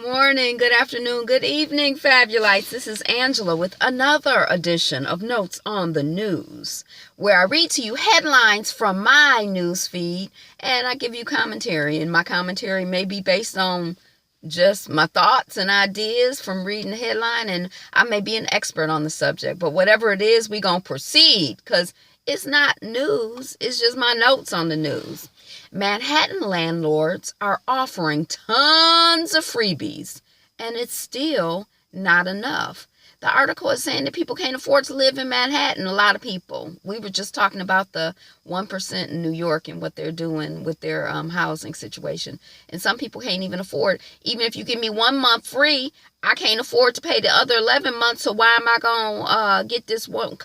morning, good afternoon, good evening, Fabulites. This is Angela with another edition of Notes on the News, where I read to you headlines from my news feed and I give you commentary. And my commentary may be based on just my thoughts and ideas from reading the headline, and I may be an expert on the subject. But whatever it is, we're going to proceed because it's not news. It's just my notes on the news. Manhattan landlords are offering tons of freebies, and it's still not enough. The article is saying that people can't afford to live in Manhattan. A lot of people. We were just talking about the 1% in New York and what they're doing with their housing situation. And some people can't even afford. Even if you give me 1 month free, I can't afford to pay the other 11 months. So why am I going to get this one?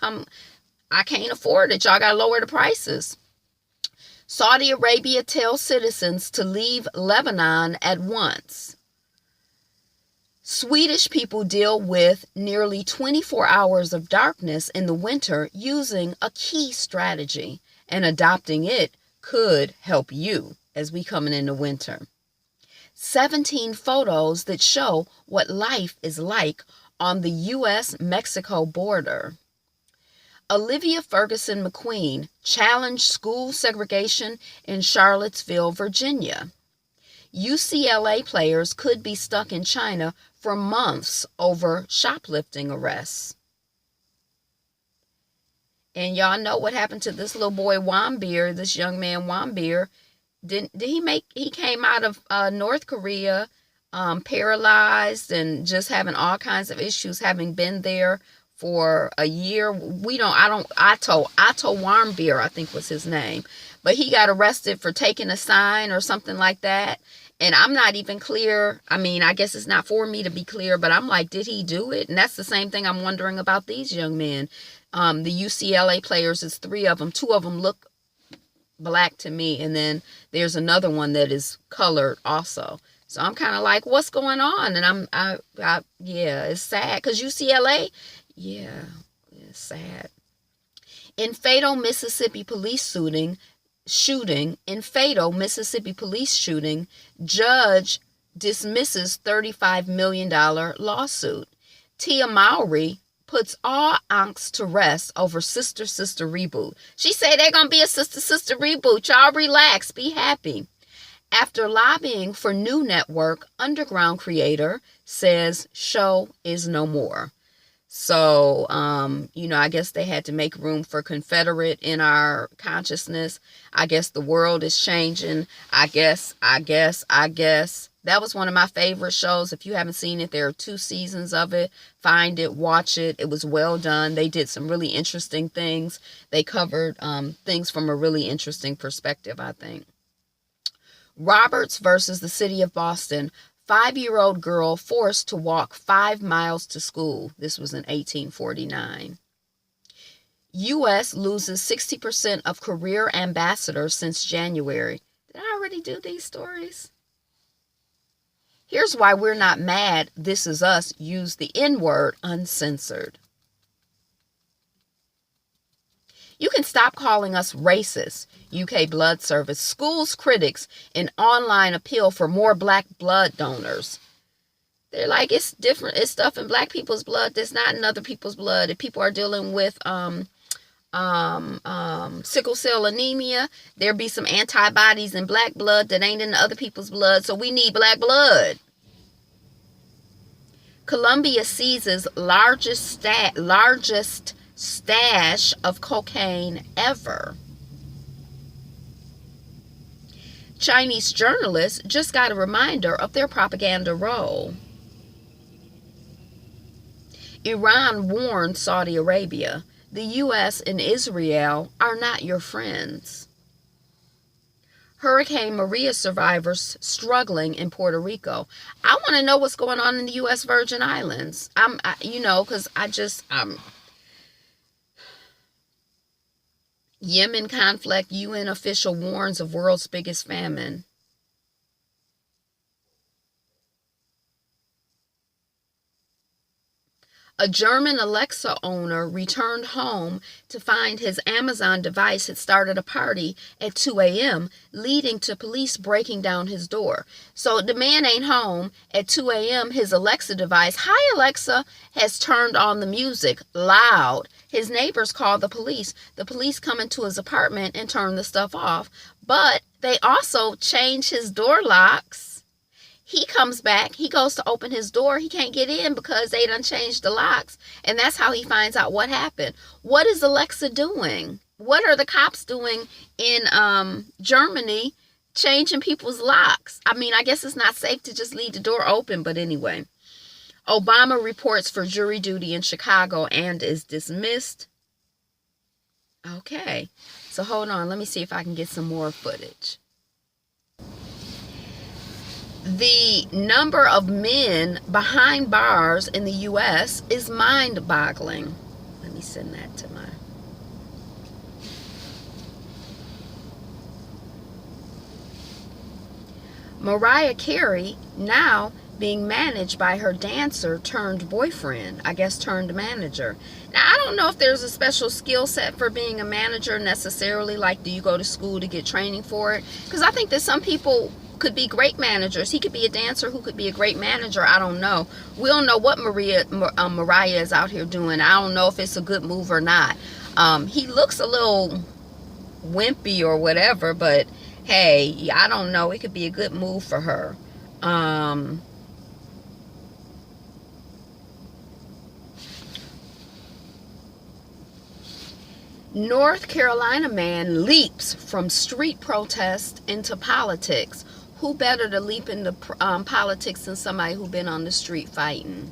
I can't afford it. Y'all got to lower the prices. Saudi Arabia tells citizens to leave Lebanon at once. Swedish people deal with nearly 24 hours of darkness in the winter using a key strategy, and adopting it could help you as we coming into winter. 17 photos that show what life is like on the U.S.-Mexico border. Olivia Ferguson McQueen challenged school segregation in Charlottesville, Virginia. UCLA players could be stuck in China for months over shoplifting arrests. And y'all know what happened to this little boy Wambeer, this young man Wambeer. He came out of North Korea paralyzed and just having all kinds of issues, having been there for a year. Otto Warmbier, I think was his name. But he got arrested for taking a sign or something like that. And I'm not even clear. I mean, I guess it's not for me to be clear, but I'm like, did he do it? And that's the same thing I'm wondering about these young men. The UCLA players, it's 3 of them. 2 of them look black to me. And then there's another one that is colored also. So I'm kind of like, what's going on? And yeah, it's sad because UCLA, yeah, it's sad. In fatal Mississippi police shooting, judge dismisses $35 million lawsuit. Tia Mowry puts all angst to rest over Sister reboot. She said they're going to be a Sister reboot. Y'all relax, be happy. After lobbying for new network, Underground creator says show is no more. So, I guess they had to make room for Confederate in our consciousness. I guess the world is changing. I guess. That was one of my favorite shows. If you haven't seen it, there are 2 seasons of it. Find it, watch it. It was well done. They did some really interesting things. They covered things from a really interesting perspective, I think. Roberts versus the city of Boston. 5-year-old girl forced to walk 5 miles to school. This was in 1849. U.S. loses 60% of career ambassadors since January. Did I already do these stories? Here's why we're not mad. This Is Us used the N-word uncensored. You can stop calling us racist. UK Blood Service schools critics in online appeal for more black blood donors. They're like, it's different. It's stuff in black people's blood that's not in other people's blood. If people are dealing with sickle cell anemia, there be some antibodies in black blood that ain't in other people's blood. So we need black blood. Colombia seizes largest stash of cocaine ever. Chinese journalists just got a reminder of their propaganda role. Iran warned Saudi Arabia, the U.S. and Israel are not your friends. Hurricane Maria survivors struggling in Puerto Rico. I want to know what's going on in the U.S. Virgin Islands. Because Yemen conflict, UN official warns of world's biggest famine. A German Alexa owner returned home to find his Amazon device had started a party at 2 a.m., leading to police breaking down his door. So the man ain't home at 2 a.m. His Alexa device, hi Alexa, has turned on the music loud. His neighbors called the police. The police come into his apartment and turn the stuff off. But they also change his door locks. He comes back, he goes to open his door, he can't get in because they done changed the locks, and that's how he finds out what happened. What is Alexa doing? What are the cops doing in Germany changing people's locks? I mean, I guess it's not safe to just leave the door open, but anyway. Obama reports for jury duty in Chicago and is dismissed. Okay, so hold on, let me see if I can get some more footage. The number of men behind bars in the U.S. is mind-boggling. Let me send that to my... Mariah Carey now being managed by her dancer turned boyfriend, I guess turned manager. Now, I don't know if there's a special skill set for being a manager necessarily, like do you go to school to get training for it? Because I think that some people could be great managers. He could be a dancer who could be a great manager. I don't know. We don't know what Mariah is out here doing. I don't know if it's a good move or not. He looks a little wimpy or whatever, but hey, I don't know. It could be a good move for her. North Carolina man leaps from street protest into politics. Who better to leap into politics than somebody who been on the street fighting?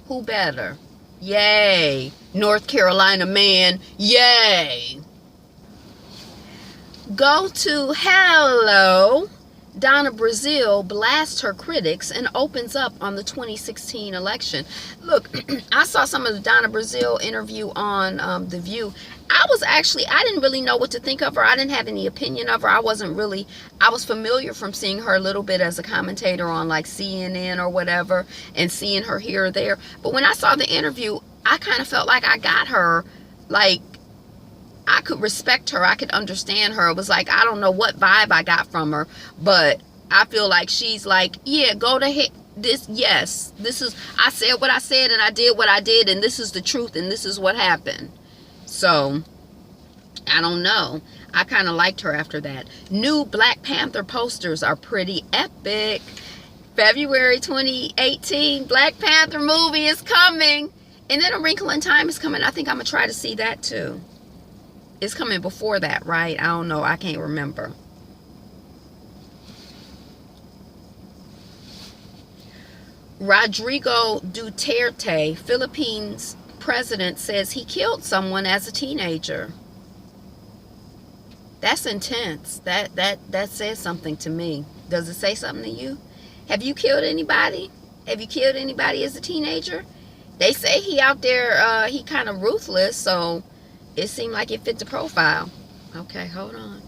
Who better? Yay! North Carolina man, yay! Go to hello. Donna Brazile blasts her critics and opens up on the 2016 election. Look, I saw some of the Donna Brazile interview on The View. I didn't really know what to think of her. I didn't have any opinion of her. I was familiar from seeing her a little bit as a commentator on like CNN or whatever and seeing her here or there. But when I saw the interview, I kind of felt like I got her, like I could respect her. I could understand her. It was like, I don't know what vibe I got from her, but I feel like she's like, yeah, go to hit this. Yes, this is, I said what I said and I did what I did and this is the truth and this is what happened. So, I don't know. I kind of liked her after that. New Black Panther posters are pretty epic. February 2018, Black Panther movie is coming. And then A Wrinkle in Time is coming. I think I'm going to try to see that too. It's coming before that, right? I don't know. I can't remember. Rodrigo Duterte, Philippines president, says he killed someone as a teenager. That's intense. That says something to me. Does it say something to you? Have you killed anybody? Have you killed anybody as a teenager? They say he out there, he kind of ruthless, so it seemed like it fit the profile. Okay, hold on.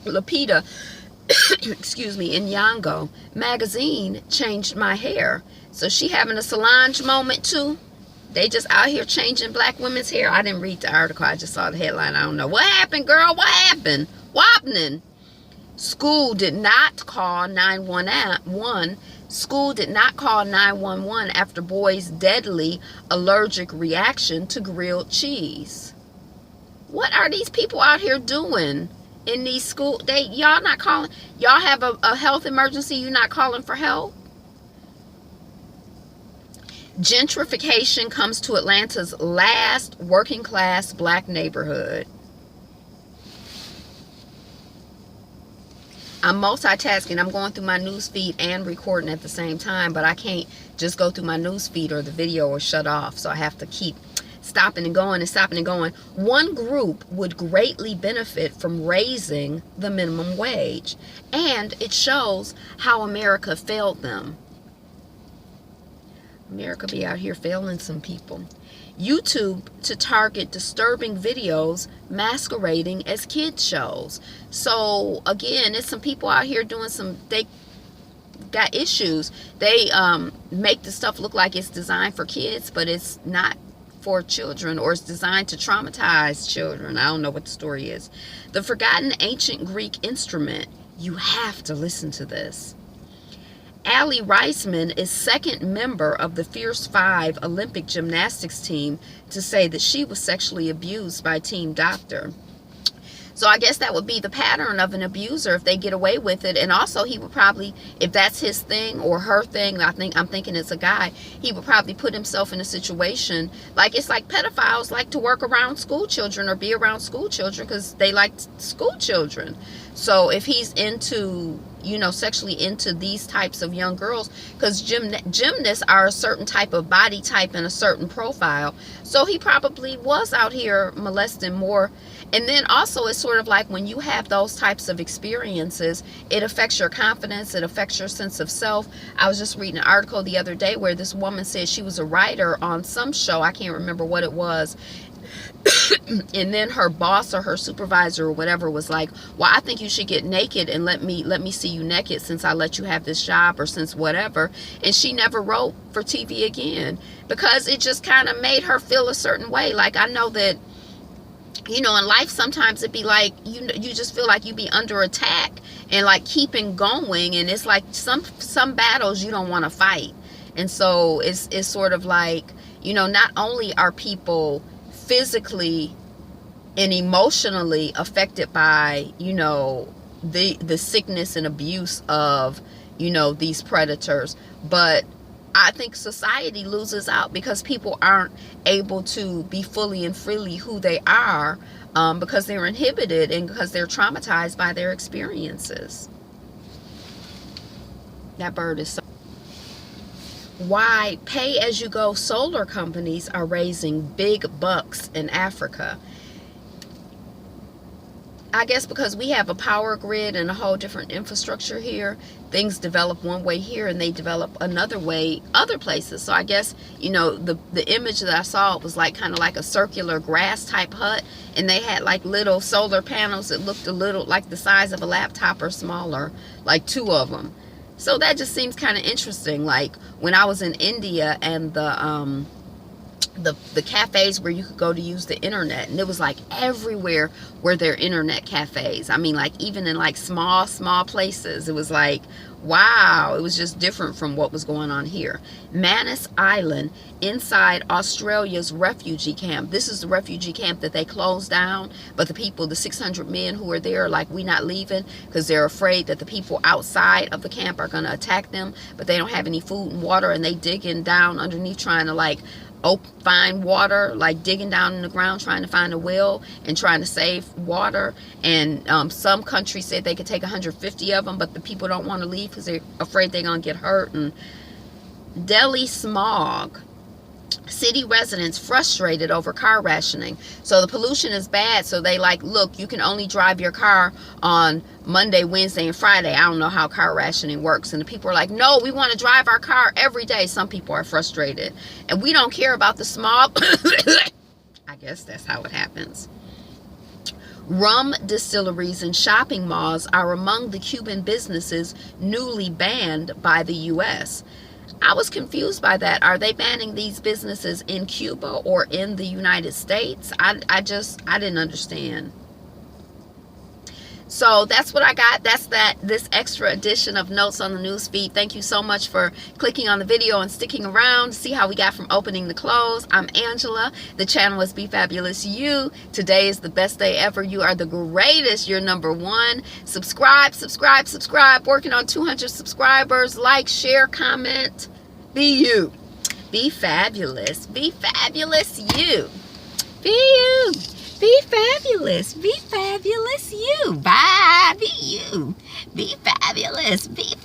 Lupita excuse me, in Nyong'o magazine changed my hair. So she having a Solange moment too. They just out here changing black women's hair. I didn't read the article. I just saw the headline. I don't know. What happened, girl? What happened? Wapnin. School did not call 911. School did not call 911 after boy's deadly allergic reaction to grilled cheese. What are these people out here doing in these schools? Y'all not calling. Y'all have a health emergency. You're not calling for help. Gentrification comes to Atlanta's last working class black neighborhood. I'm multitasking. I'm going through my news feed and recording at the same time, but I can't just go through my news feed or the video or shut off. So I have to keep stopping and going and stopping and going. One group would greatly benefit from raising the minimum wage, and it shows how America failed them. America be out here failing some people. YouTube to target disturbing videos masquerading as kids shows. So again, it's some people out here doing some, they got issues. They make the stuff look like it's designed for kids, but it's not for children, or it's designed to traumatize children. I don't know what the story is. The Forgotten Ancient Greek Instrument. You have to listen to this. Allie Reisman is second member of the Fierce 5 Olympic gymnastics team to say that she was sexually abused by team doctor. So I guess that would be the pattern of an abuser if they get away with it. And also he would probably, if that's his thing or her thing, I'm thinking it's a guy, he would probably put himself in a situation, like it's like pedophiles like to work around school children or be around school children because they like school children. So if he's into, you know, sexually into these types of young girls, because gymnasts are a certain type of body type and a certain profile. So he probably was out here molesting more. And then also it's sort of like when you have those types of experiences, it affects your confidence, it affects your sense of self. I was just reading an article the other day where this woman said she was a writer on some show, I can't remember what it was. And then her boss or her supervisor or whatever was like, well, I think you should get naked and let me see you naked since I let you have this job, or since whatever. And she never wrote for TV again because it just kind of made her feel a certain way. Like, I know that, you know, in life sometimes it'd be like you just feel like you be under attack and like keeping going, and it's like some battles you don't want to fight. And so it's sort of like, you know, not only are people physically and emotionally affected by, you know, the sickness and abuse of, you know, these predators, but I think society loses out because people aren't able to be fully and freely who they are, because they're inhibited and because they're traumatized by their experiences. That bird is so... Why pay-as-you-go solar companies are raising big bucks in Africa. I guess because we have a power grid and a whole different infrastructure here, things develop one way here and they develop another way other places. So I guess, you know, the image that I saw was like kind of like a circular grass type hut, and they had like little solar panels that looked a little like the size of a laptop or smaller, like 2 of them. So that just seems kind of interesting. Like when I was in India and the cafes where you could go to use the internet, and it was like everywhere were there internet cafes. I mean, like even in like small places, it was like, wow, it was just different from what was going on here. Manus Island inside Australia's refugee camp. This is the refugee camp that they closed down, but the people, the 600 men who are there, are like, we not leaving because they're afraid that the people outside of the camp are going to attack them, but they don't have any food and water, and they digging down underneath trying to like find water, like digging down in the ground trying to find a well and trying to save water. And some countries said they could take 150 of them, but the people don't want to leave because they're afraid they're gonna get hurt. And Delhi smog. City residents frustrated over car rationing. So the pollution is bad, so they like, look, you can only drive your car on Monday, Wednesday, and Friday. I don't know how car rationing works. And the people are like, no, we want to drive our car every day. Some people are frustrated. And we don't care about the smog. I guess that's how it happens. Rum distilleries and shopping malls are among the Cuban businesses newly banned by the U.S. I was confused by that. Are they banning these businesses in Cuba or in the United States? I didn't understand. So that's what I got. That's this extra edition of Notes on the News Feed. Thank you so much for clicking on the video and sticking around to see how we got from opening to close. I'm Angela. The channel is Be Fabulous You. Today is the best day ever. You are the greatest. You're number 1. Subscribe. Working on 200 subscribers. Like, share, comment. Be you. Be fabulous. Be fabulous you. Be you. Be fabulous. Be fabulous you. Bye. Be you. Be fabulous. Be